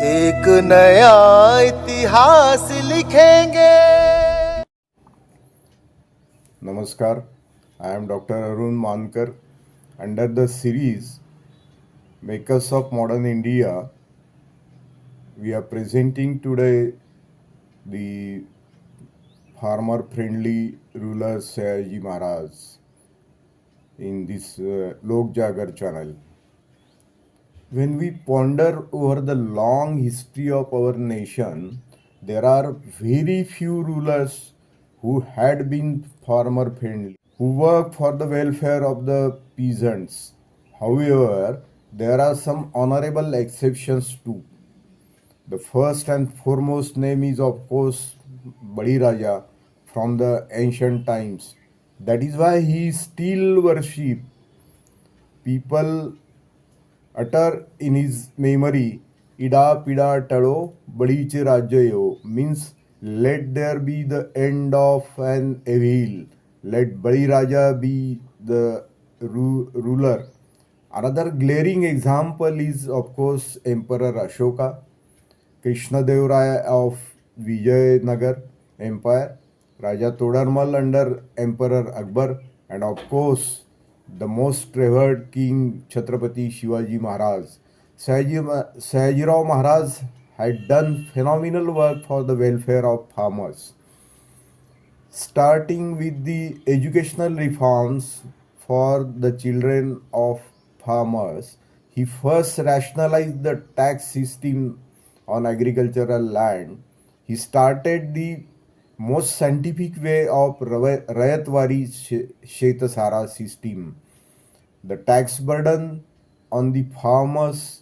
एक नया इतिहास लिखेंगे. Namaskar, I am Dr. Arun Mankar. Under the series Makers of Modern India, we are presenting today the farmer friendly ruler Sayajirao Maharaj in this Lok Jagar channel. When we ponder over the long history of our nation, there are very few rulers who had been farmer friendly, who work for the welfare of the peasants. However, there are some honorable exceptions too. The first and foremost name is, of course, Badi Raja from the ancient times. That is why he is still worshipped. People utter in his memory, Ida Pida Tado Badiche Rajayo, means let there be the end of an evil. Let Badi Raja be the ruler. Another glaring example is, of course, Emperor Ashoka, Krishnadev Raya of Vijayanagar Empire, Raja Todarmal under Emperor Akbar, and of course, the most revered King Chhatrapati Shivaji Maharaj. Sayajirao Maharaj had done phenomenal work for the welfare of farmers, starting with the educational reforms for the children of farmers. He first rationalized the tax system on agricultural land. He started the most scientific way of Rayatwari Shetasara system. The tax burden on the farmers,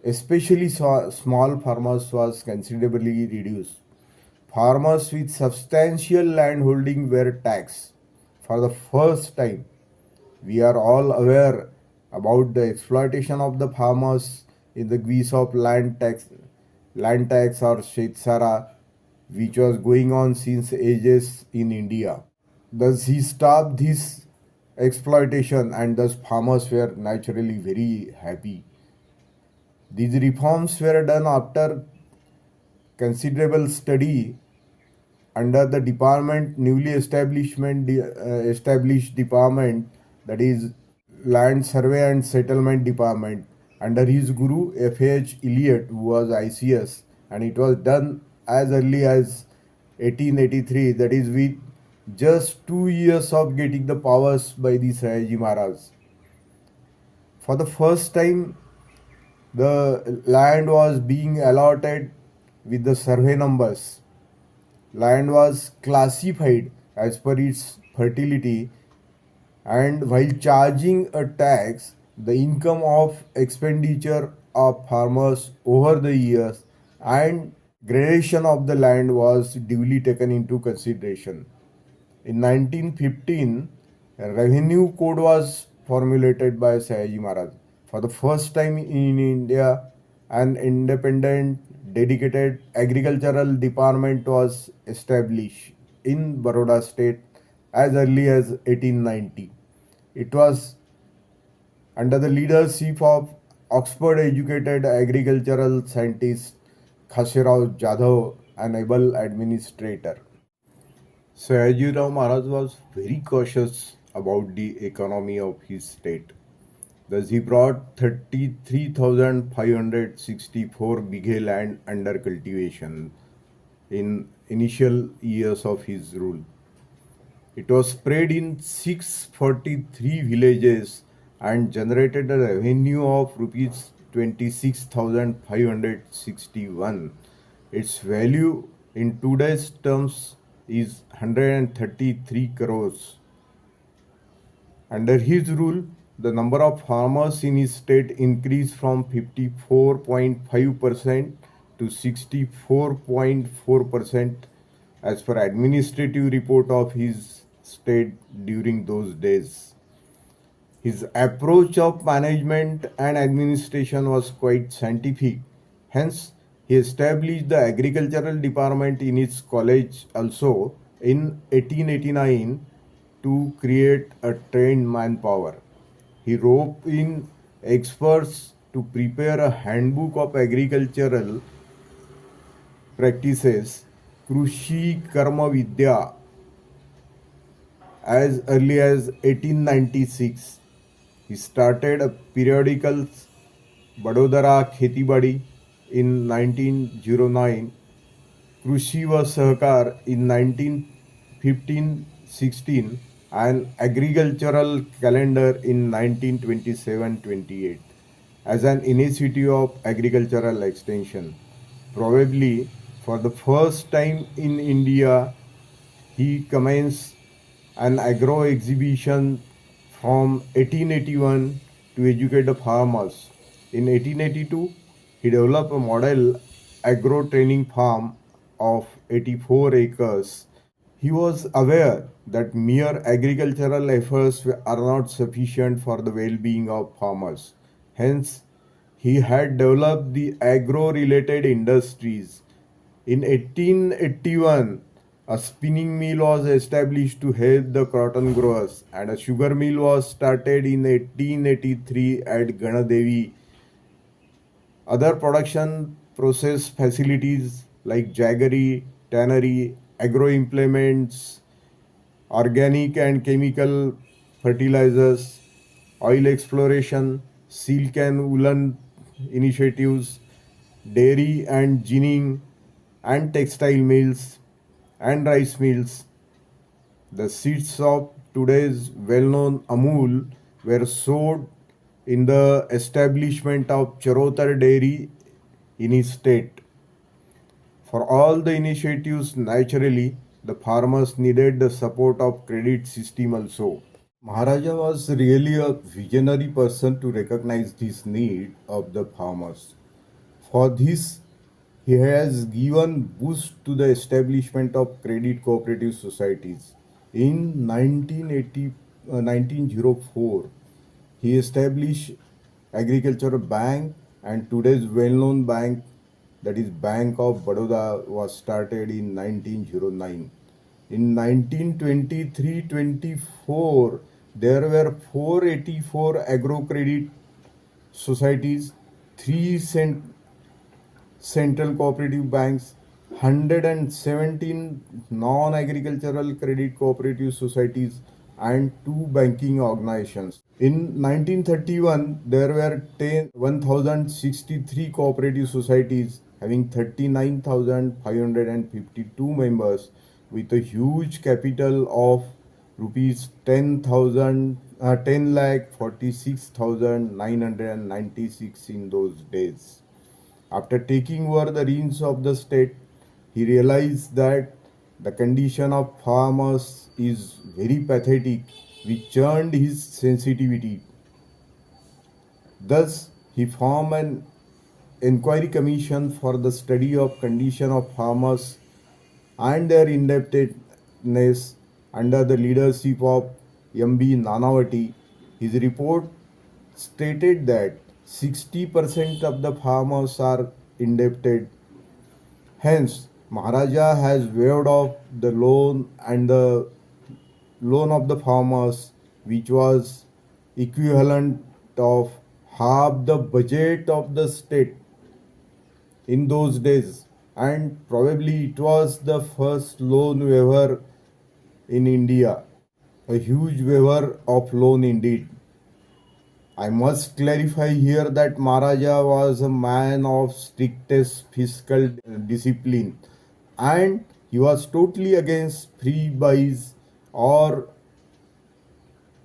especially small farmers, was considerably reduced. Farmers with substantial land holding were taxed for the first time. We are all aware about the exploitation of the farmers in the guise of land tax or Shetsara, which was going on since ages in India. Thus, he stopped this exploitation, and thus farmers were naturally very happy. These reforms were done after considerable study under the department newly established department, that is land survey and settlement department, under his guru F.H. Eliot, who was ICS, and it was done as early as 1883, that is with just 2 years of getting the powers by the Sayajirao Maharaj. For the first time, the land was being allotted with the survey numbers. Land was classified as per its fertility, and while charging a tax, the income of expenditure of farmers over the years and gradation of the land was duly taken into consideration. In 1915, a revenue code was formulated by Sayajirao Maharaj. For the first time in India, an independent, dedicated agricultural department was established in Baroda state as early as 1890. It was under the leadership of Oxford educated agricultural scientist Khasirao Jadhav, an able administrator. Sayajirao Maharaj was very cautious about the economy of his state. Thus, he brought 33,564 bighe land under cultivation in initial years of his rule. It was spread in 643 villages and generated a revenue of rupees 26,561. Its value in today's terms is 133 crores. Under his rule, the number of farmers in his state increased from 54.5% to 64.4% as per administrative report of his state during those days. His approach of management and administration was quite scientific. Hence, he established the agricultural department in his college also in 1889 to create a trained manpower. He roped in experts to prepare a handbook of agricultural practices, Krushi Karma Vidya, as early as 1896. He started a periodical Vadodara Kheti Badi in 1909, Krushi व Sahakar in 1915-16, and agricultural calendar in 1927-28 as an initiative of agricultural extension. Probably for the first time in India, he commenced an agro exhibition from 1881 to educate the farmers. In 1882, he developed a model agro training farm of 84 acres. He was aware that mere agricultural efforts are not sufficient for the well being of farmers. Hence, he had developed the agro related industries. In 1881, a spinning mill was established to help the cotton growers, and a sugar mill was started in 1883 at Ganadevi. Other production process facilities like jaggery, tannery, agro implements, organic and chemical fertilizers, oil exploration, silk and woolen initiatives, dairy and ginning, and textile mills and rice mills. The seeds of today's well known Amul were sowed in the establishment of Charotar Dairy in his state. For all the initiatives, naturally, the farmers needed the support of credit system also. Maharaja was really a visionary person to recognize this need of the farmers. For this, he has given boost to the establishment of credit cooperative societies. In 1904, he established Agricultural Bank, and today's well-known bank, that is Bank of Baroda, was started in 1909. In 1923-24, there were 484 agro credit societies, 3 central cooperative banks, 117 non agricultural credit cooperative societies, and 2 banking organizations. In 1931, there were 1,063 cooperative societies having 39,552 members with a huge capital of rupees 10 lakh 46,996 in those days. After taking over the reins of the state, he realized that the condition of farmers is very pathetic, which churned his sensitivity. Thus, he formed an inquiry commission for the study of condition of farmers and their indebtedness under the leadership of M.B. Nanavati. His report stated that 60% of the farmers are indebted. Hence, Maharaja has waived off the loan and the loan of the farmers, which was equivalent of half the budget of the state in those days, and probably it was the first loan waiver in India, a huge waiver of loan indeed. I must clarify here that Maharaja was a man of strictest fiscal discipline, and he was totally against free buys or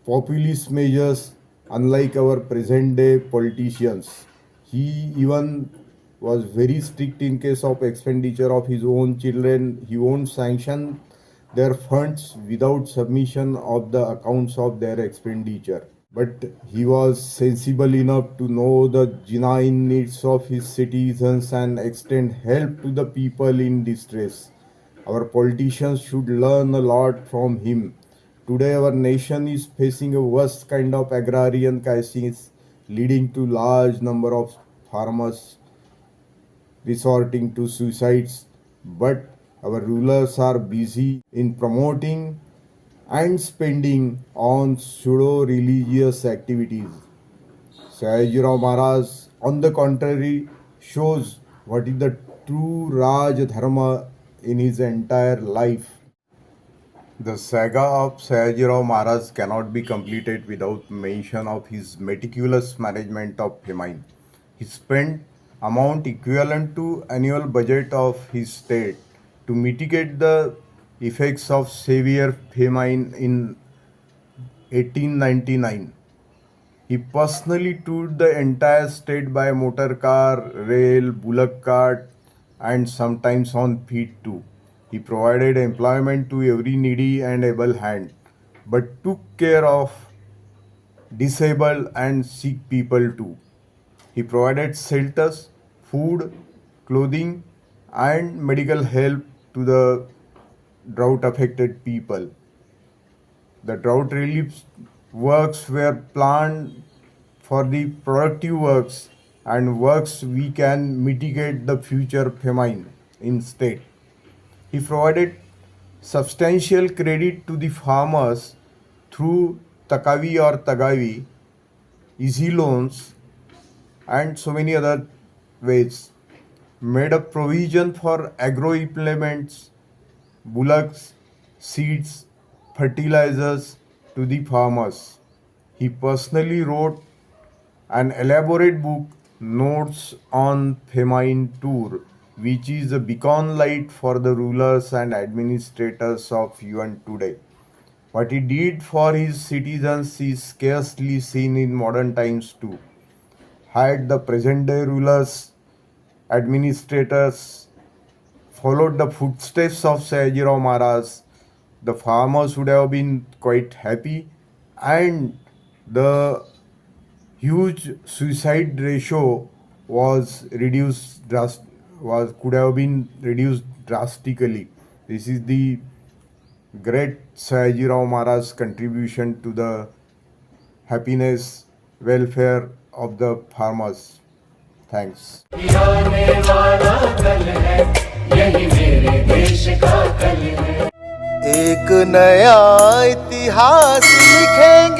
populist measures, unlike our present day politicians. He even was very strict in case of expenditure of his own children. He won't sanction their funds without submission of the accounts of their expenditure. But he was sensible enough to know the genuine needs of his citizens and extend help to the people in distress. Our politicians should learn a lot from him. Today, our nation is facing a worst kind of agrarian crisis, leading to large number of farmers resorting to suicides. But our rulers are busy in promoting and spending on pseudo religious activities. Sayajirao Maharaj on the contrary, shows what is the true Raj Dharma in his entire life. The saga of Sayajirao Maharaj cannot be completed without mention of his meticulous management of famine. He spent amount equivalent to annual budget of his state to mitigate the effects of severe famine in 1899. He personally toured the entire state by motor car, rail, bullock cart, and sometimes on feet too. He provided employment to every needy and able hand, but took care of disabled and sick people too. He provided shelters, food, clothing, and medical help to the drought affected people. The drought relief works were planned for the productive works and works we can mitigate the future famine in state. He provided substantial credit to the farmers through Takavi or Tagavi, easy loans, and so many other ways. Made a provision for agro implements, bullocks, seeds, fertilizers to the farmers. He personally wrote an elaborate book, Notes on Famine Tour, which is a beacon light for the rulers and administrators of even today. What he did for his citizens is scarcely seen in modern times too. Had the present day rulers, administrators followed the footsteps of Sayajirao Maharaj, the farmers would have been quite happy, and the huge suicide ratio was reduced could have been reduced drastically. This is the great Sayajirao Maharaj's contribution to the happiness, welfare of the farmers. Thanks. एक नया इतिहास लिखेंगे।